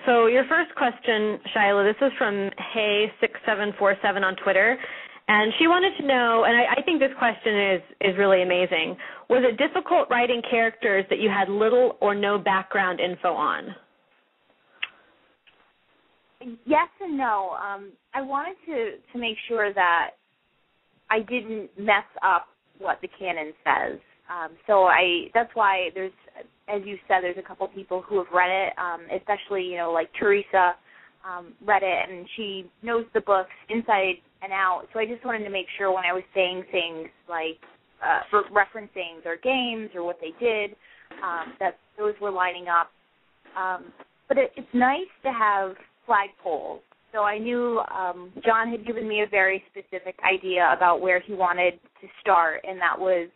So your first question, Shylah, this is from Hey6747 on Twitter, and she wanted to know, and I think this question is really amazing, was it difficult writing characters that you had little or no background info on? Yes and no. I wanted to make sure that I didn't mess up what the canon says. That's why there's, as you said, there's a couple people who have read it, especially, like Theresa read it, and she knows the books inside and out. So I just wanted to make sure when I was saying things like referencing their games or what they did, that those were lining up. But it's nice to have flagpoles. So I knew John had given me a very specific idea about where he wanted to start, and that was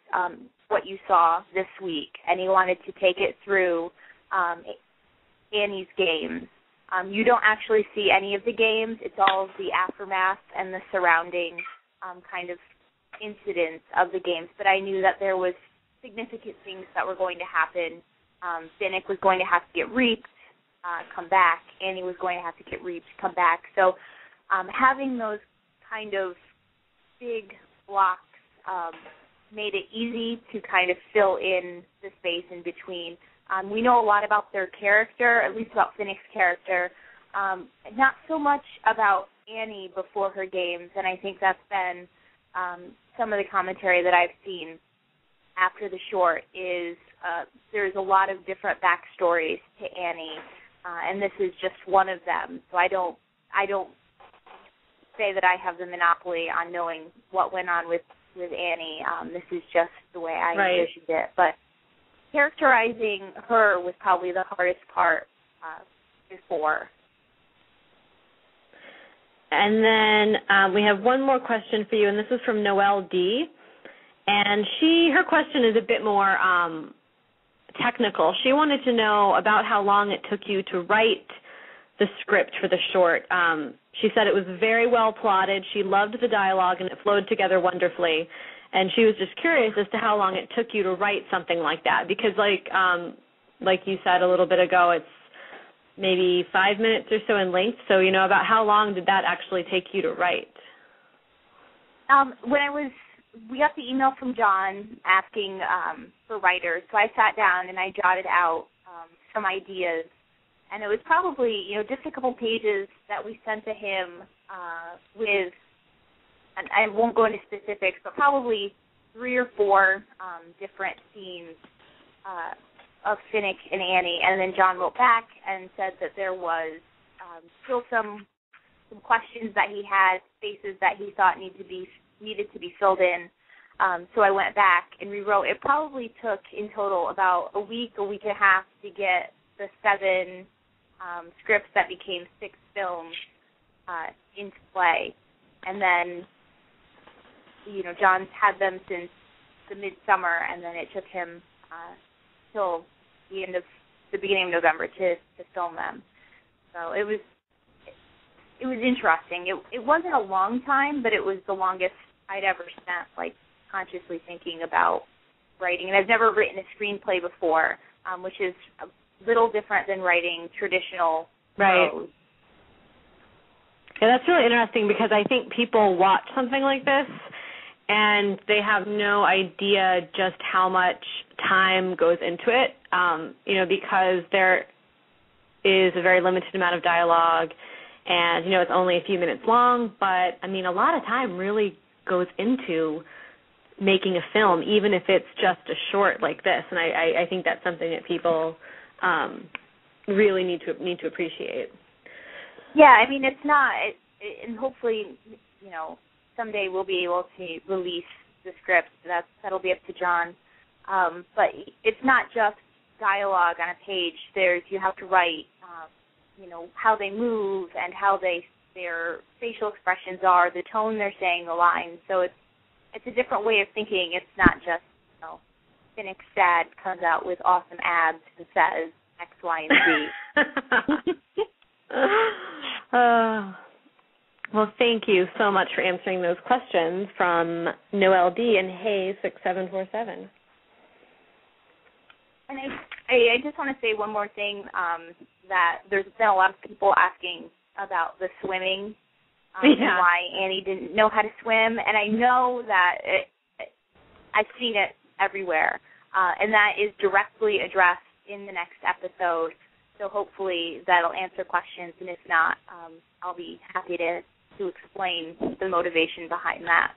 what you saw this week. And he wanted to take it through Annie's games. You don't actually see any of the games. It's all of the aftermath and the surrounding kind of incidents of the games. But I knew that there was significant things that were going to happen. Finnick was going to have to get reaped, come back. Annie was going to have to get reaped, come back. So having those kind of big blocks made it easy to kind of fill in the space in between. We know a lot about their character, at least about Finnick's character, not so much about Annie before her games, and I think that's been some of the commentary that I've seen after the short is there's a lot of different backstories to Annie, and this is just one of them. So I don't say that I have the monopoly on knowing what went on with Annie. This is just the way I envisioned it. But characterizing her was probably the hardest part before. And then we have one more question for you, and this is from Noelle D. And her question is a bit more technical. She wanted to know about how long it took you to write the script for the short. She said it was very well plotted. She loved the dialogue, and it flowed together wonderfully. And she was just curious as to how long it took you to write something like that, because like you said a little bit ago, it's maybe 5 minutes or so in length. So, about how long did that actually take you to write? We got the email from John asking for writers, so I sat down and I jotted out some ideas. And it was probably, just a couple pages that we sent to him with, and I won't go into specifics, but probably 3 or 4 different scenes of Finnick and Annie. And then John wrote back and said that there was still some questions that he had, spaces that he thought needed to be filled in. So I went back and rewrote. It probably took in total about a week and a half to get the 7 scripts that became 6 films into play. And then, John's had them since the midsummer, and then it took him till the beginning of November to film them. So it was interesting. It wasn't a long time, but it was the longest I'd ever spent, consciously thinking about writing. And I've never written a screenplay before, which is a little different than writing traditional prose. Yeah, that's really interesting because I think people watch something like this and they have no idea just how much time goes into it, because there is a very limited amount of dialogue and, it's only a few minutes long, but, a lot of time really goes into making a film, even if it's just a short like this, and I think that's something that people really need to appreciate. Yeah, it's not, and hopefully, someday we'll be able to release the script. That'll be up to John. But it's not just dialogue on a page. You have to write, how they move and how their facial expressions are, the tone they're saying the lines. So it's a different way of thinking. It's not just, Finnick's dad comes out with awesome abs and says X, Y, and Z. Well, thank you so much for answering those questions from Noelle D. and Hey6747. And I just want to say one more thing. that there's been a lot of people asking about the swimming and why Annie didn't know how to swim, and I know that I've seen it everywhere, and that is directly addressed in the next episode, so hopefully that'll answer questions, and if not, I'll be happy to explain the motivation behind that.